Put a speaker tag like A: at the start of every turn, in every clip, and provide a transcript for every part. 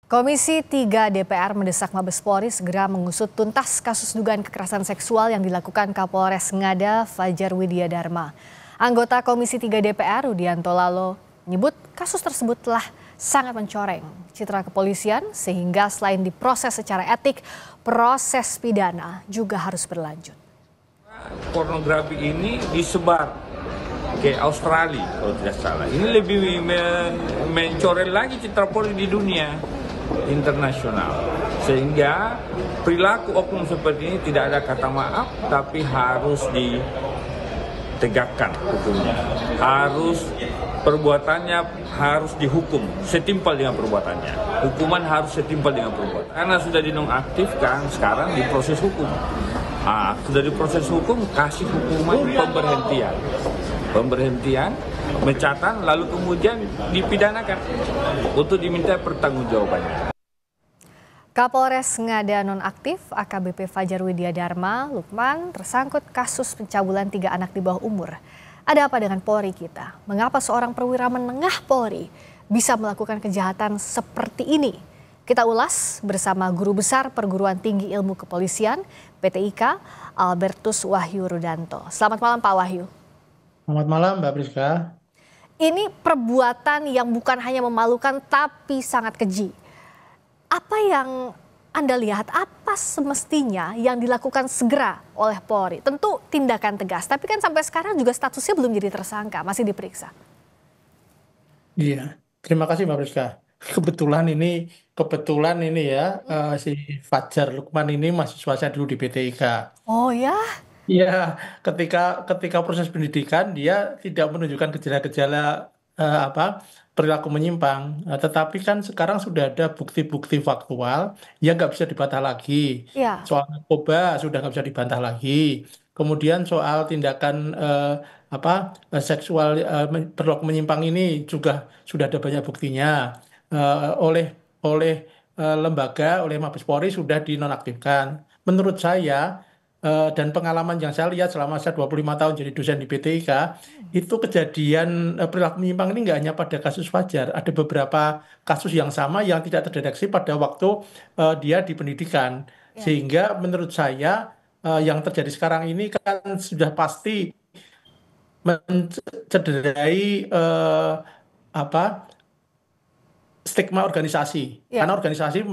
A: Komisi 3 DPR mendesak Mabes Polri segera mengusut tuntas kasus dugaan kekerasan seksual yang dilakukan Kapolres Ngada Fajar Widya Dharma. Anggota Komisi 3 DPR Rudianto Lalo menyebut kasus tersebut telah sangat mencoreng citra kepolisian sehingga selain diproses secara etik, proses pidana juga harus berlanjut.
B: Pornografi ini disebar ke Australia kalau tidak salah. Ini lebih mencoreng lagi citra Polri di dunia internasional, sehingga perilaku oknum seperti ini tidak ada kata maaf, tapi harus ditegakkan hukumnya, perbuatannya harus dihukum setimpal dengan perbuatannya, hukuman harus setimpal dengan perbuatan. Karena sudah dinonaktifkan, sekarang diproses hukum. Sudah diproses hukum, kasih hukuman pemberhentian, pemecatan, lalu kemudian dipidanakan untuk diminta pertanggungjawabannya.
A: Kapolres Ngada nonaktif AKBP Fajar Widya Dharma Lukman tersangkut kasus pencabulan 3 anak di bawah umur. Ada apa dengan Polri kita? Mengapa seorang perwira menengah Polri bisa melakukan kejahatan seperti ini? Kita ulas bersama Guru Besar Perguruan Tinggi Ilmu Kepolisian PTIK Albertus Wahyu Rudanto. Selamat malam Pak Wahyu.
C: Selamat malam Mbak Priska.
A: Ini perbuatan yang bukan hanya memalukan tapi sangat keji. Apa yang Anda lihat, apa semestinya yang dilakukan segera oleh Polri? Tentu tindakan tegas, tapi kan sampai sekarang juga statusnya belum jadi tersangka, masih diperiksa.
C: Iya, terima kasih Mbak Priska. Kebetulan ini ya, si Fajar Lukman ini mahasiswa saya dulu di PTIK.
A: Oh ya?
C: Iya, ketika proses pendidikan dia tidak menunjukkan gejala-gejala perilaku menyimpang, tetapi kan sekarang sudah ada bukti-bukti faktual yang nggak bisa dibantah lagi.
A: Ya.
C: Soal narkoba sudah nggak bisa dibantah lagi. Kemudian soal tindakan seksual perilaku menyimpang ini juga sudah ada banyak buktinya. Oleh Mabes Polri sudah dinonaktifkan. Menurut saya dan pengalaman yang saya lihat selama saya 25 tahun jadi dosen di PTIK, itu kejadian perilaku menyimpang ini nggak hanya pada kasus Fajar, ada beberapa kasus yang sama yang tidak terdeteksi pada waktu dia di pendidikan.
A: Ya.
C: Sehingga menurut saya yang terjadi sekarang ini kan sudah pasti mencederai apa stigma organisasi,
A: Ya.
C: karena organisasi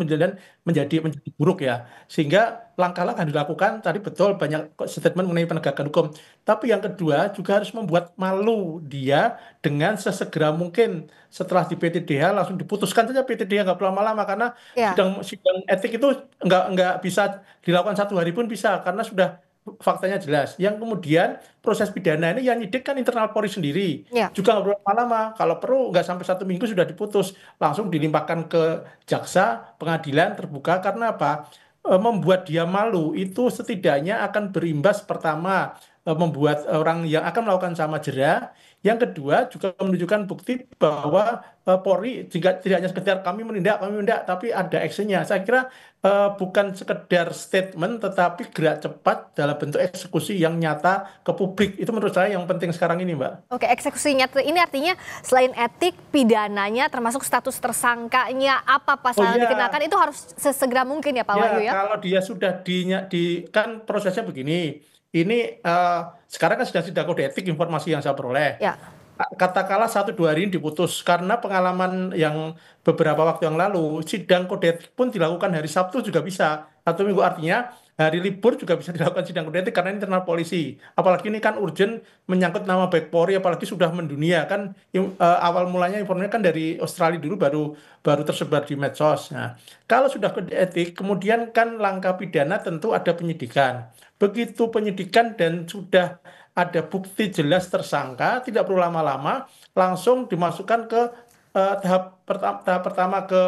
C: menjadi buruk ya, sehingga langkah-langkah yang dilakukan tadi betul banyak statement mengenai penegakan hukum, tapi yang kedua juga harus membuat malu dia dengan sesegera mungkin setelah di PTDH langsung diputuskan saja PTDH, nggak perlu lama-lama, karena
A: Ya.
C: sidang etik itu nggak bisa dilakukan 1 hari pun bisa karena sudah faktanya jelas. Yang kemudian proses pidana ini yang nyidik kan internal Polri sendiri.
A: Ya.
C: Juga nggak perlu lama-lama. Kalau perlu nggak sampai 1 minggu sudah diputus. Langsung dilimpahkan ke jaksa, pengadilan terbuka. Karena apa? Membuat dia malu itu setidaknya akan berimbas, pertama membuat orang yang akan melakukan sama jera. Yang kedua juga menunjukkan bukti bahwa Polri jika tidak hanya sekedar kami menindak, tapi ada actionnya. Saya kira bukan sekedar statement, tetapi gerak cepat dalam bentuk eksekusi yang nyata ke publik. Itu menurut saya yang penting sekarang ini, Mbak.
A: Oke, eksekusinya ini artinya selain etik, pidananya termasuk status tersangkanya, apa pasal yang dikenakan itu harus sesegera mungkin ya Pak Wahyu ya?
C: Kalau dia sudah kan prosesnya begini. Ini sekarang kan sudah sidang kode etik informasi yang saya peroleh.
A: Ya.
C: Katakanlah 1-2 hari ini diputus, karena pengalaman yang beberapa waktu yang lalu sidang kode etik pun dilakukan hari Sabtu juga bisa, 1 minggu, artinya hari libur juga bisa dilakukan sidang kode etik karena ini internal polisi. Apalagi ini kan urgent menyangkut nama baik Polri, apalagi sudah mendunia kan. Awal mulanya informasinya kan dari Australia dulu, baru tersebar di medsos. Nah, kalau sudah kode etik kemudian kan langkah pidana tentu ada penyidikan. Begitu penyidikan dan sudah ada bukti jelas tersangka, tidak perlu lama-lama, langsung dimasukkan ke tahap pertama ke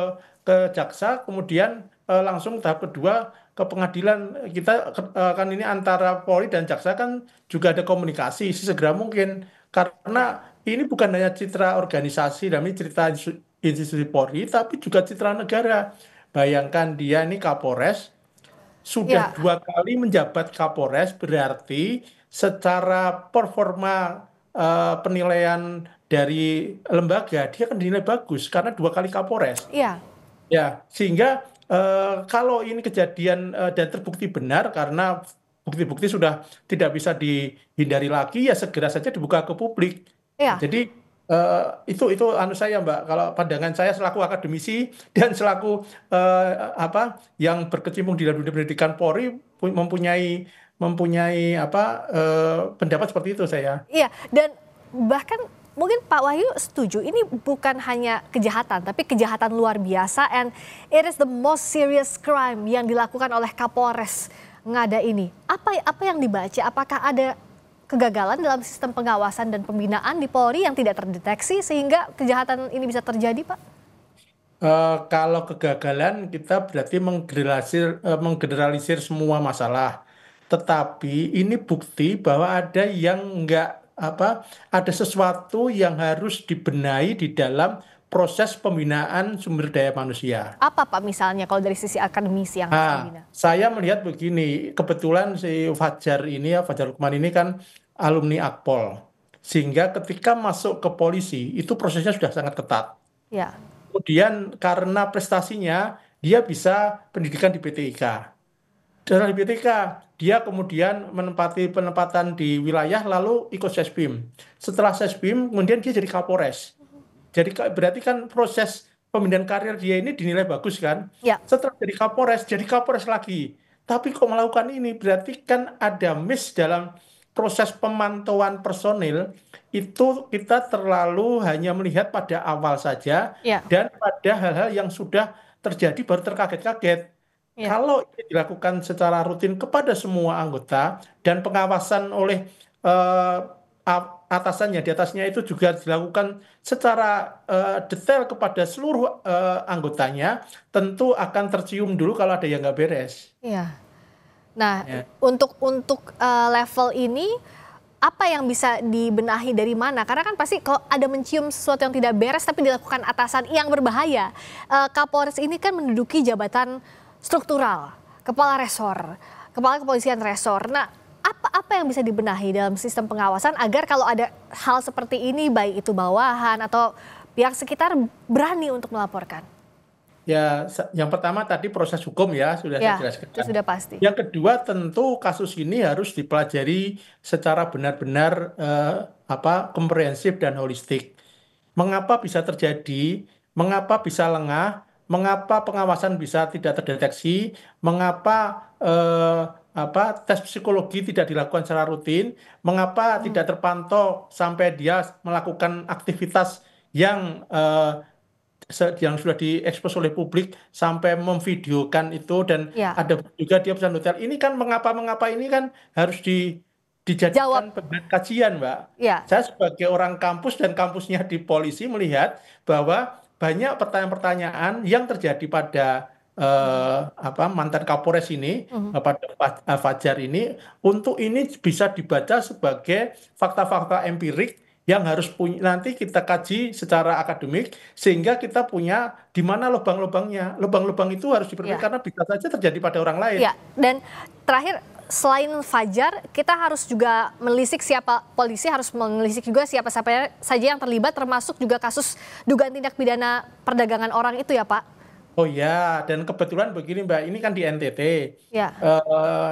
C: jaksa, kemudian langsung tahap kedua ke pengadilan. Kita kan ini antara Polri dan jaksa kan juga ada komunikasi sesegera mungkin, karena ini bukan hanya citra organisasi dan ini cerita institusi Polri, tapi juga citra negara. Bayangkan dia ini Kapolres, sudah
A: Ya.
C: 2 kali menjabat Kapolres, berarti secara performa penilaian dari lembaga dia kan dinilai bagus karena 2 kali Kapolres.
A: Iya.
C: Ya, sehingga kalau ini kejadian dan terbukti benar karena bukti-bukti sudah tidak bisa dihindari lagi, ya segera saja dibuka ke publik.
A: Iya,
C: Jadi itu anu saya Mbak, kalau pandangan saya selaku akademisi dan selaku apa yang berkecimpung di dalam dunia pendidikan Polri mempunyai mempunyai apa pendapat seperti itu saya.
A: iya, dan bahkan mungkin Pak Wahyu setuju ini bukan hanya kejahatan tapi kejahatan luar biasa, and it is the most serious crime yang dilakukan oleh Kapolres Ngada ini. Apa yang dibaca? Apakah ada kegagalan dalam sistem pengawasan dan pembinaan di Polri yang tidak terdeteksi sehingga kejahatan ini bisa terjadi, Pak?
C: Kalau kegagalan kita berarti menggeneralisir semua masalah. Tetapi ini bukti bahwa ada yang enggak apa, ada sesuatu yang harus dibenahi di dalam proses pembinaan sumber daya manusia.
A: Apa Pak misalnya kalau dari sisi akademisi yang harus
C: Nah,
A: dibina?
C: saya melihat begini, kebetulan si Fajar ini ya, Fajar Lukman ini kan alumni Akpol. Sehingga ketika masuk ke polisi, itu prosesnya sudah sangat ketat.
A: Ya,
C: Kemudian karena prestasinya, dia bisa pendidikan di PTIK. Dari PTIK, dia kemudian menempati penempatan di wilayah lalu ikut Sespim. Setelah Sespim, kemudian dia jadi Kapolres. Jadi berarti kan proses pembinaan karir dia ini dinilai bagus kan.
A: ya,
C: Setelah jadi Kapolres lagi. Tapi kok melakukan ini berarti kan ada miss dalam proses pemantauan personil, itu kita terlalu hanya melihat pada awal saja
A: ya,
C: dan pada hal-hal yang sudah terjadi baru terkaget-kaget.
A: ya,
C: Kalau ini dilakukan secara rutin kepada semua anggota dan pengawasan oleh atasannya, di atasnya itu juga dilakukan secara detail kepada seluruh anggotanya, tentu akan tercium dulu kalau ada yang nggak beres.
A: ya. Nah,
C: Ya.
A: untuk level ini apa yang bisa dibenahi dari mana? Karena kan pasti kalau ada mencium sesuatu yang tidak beres tapi dilakukan atasan yang berbahaya. Kapolres ini kan menduduki jabatan struktural, kepala resor, kepala kepolisian resor. Nah, apa yang bisa dibenahi dalam sistem pengawasan agar kalau ada hal seperti ini baik itu bawahan atau pihak sekitar berani untuk melaporkan?
C: Ya, yang pertama tadi proses hukum ya sudah saya
A: Ya, itu
C: jelaskan.
A: sudah pasti.
C: Yang kedua tentu kasus ini harus dipelajari secara benar-benar apa komprehensif dan holistik. Mengapa bisa terjadi? Mengapa bisa lengah? Mengapa pengawasan bisa tidak terdeteksi? Mengapa apa tes psikologi tidak dilakukan secara rutin? Mengapa tidak terpantau sampai dia melakukan aktivitas yang yang sudah diekspos oleh publik sampai memvideokan itu dan
A: Ya,
C: ada juga dia pesan hotel. Ini kan mengapa-mengapa ini kan harus
A: jawab.
C: dijadikan bahan kajian, Mbak.
A: Ya,
C: Saya sebagai orang kampus dan kampusnya di polisi melihat bahwa banyak pertanyaan-pertanyaan yang terjadi pada apa mantan Kapolres ini pada Fajar ini untuk ini bisa dibaca sebagai fakta-fakta empirik yang harus punya nanti kita kaji secara akademik sehingga kita punya di mana lubang-lubangnya. Lubang-lubang itu harus diperbaiki
A: ya.
C: karena bisa saja terjadi pada orang lain.
A: Ya, dan terakhir selain Fajar, kita harus juga menelisik siapa polisi harus menelisik juga siapa saja yang terlibat termasuk juga kasus dugaan tindak pidana perdagangan orang itu ya, Pak.
C: Oh ya, dan kebetulan begini Mbak, ini kan di NTT.
A: Ya,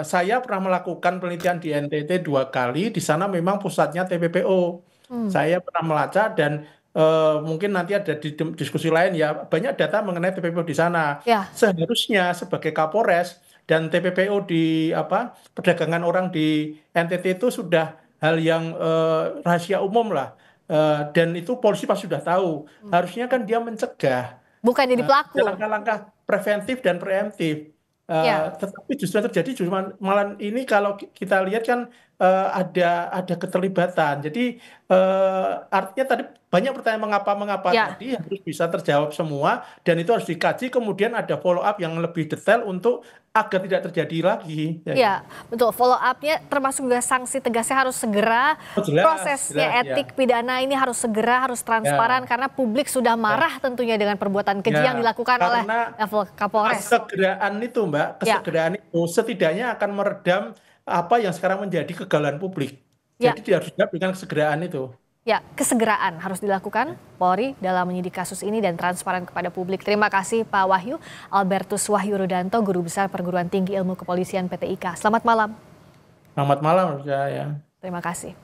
C: Saya pernah melakukan penelitian di NTT 2 kali. Di sana memang pusatnya TPPO. Saya pernah melacak dan mungkin nanti ada di diskusi lain ya. Banyak data mengenai TPPO di sana.
A: ya,
C: Seharusnya sebagai Kapolres dan TPPO di apa perdagangan orang di NTT itu sudah hal yang rahasia umum lah. Dan itu polisi pasti sudah tahu. Harusnya kan dia mencegah
A: bukan jadi pelaku.
C: langkah-langkah preventif dan preemptif.
A: Ya,
C: Tetapi justru yang terjadi cuma malah ini kalau kita lihat kan ada keterlibatan. Jadi artinya tadi banyak pertanyaan mengapa-mengapa
A: ya.
C: tadi harus bisa terjawab semua dan itu harus dikaji kemudian ada follow up yang lebih detail untuk agar tidak terjadi lagi. Ya,
A: Ya, betul. Follow up-nya termasuk juga sanksi tegasnya harus segera.
C: oh, jelas,
A: Prosesnya
C: jelas ya.
A: etik pidana ini harus segera, harus transparan
C: Ya,
A: karena publik sudah marah tentunya dengan perbuatan keji yang
C: ya.
A: dilakukan oleh
C: Karena
A: level Kapolres.
C: kesegeraan itu, Mbak,
A: Ya,
C: kesegeraan itu setidaknya akan meredam apa yang sekarang menjadi kegalauan publik.
A: ya.
C: Jadi dia harus siap dengan kesegeraan itu.
A: Ya, kesegeraan harus dilakukan Polri dalam menyidik kasus ini dan transparan kepada publik. Terima kasih Pak Wahyu Albertus Wahyu Rudanto, Guru Besar Perguruan Tinggi Ilmu Kepolisian PT IKA. Selamat malam.
C: Selamat malam, ya.
A: Terima kasih.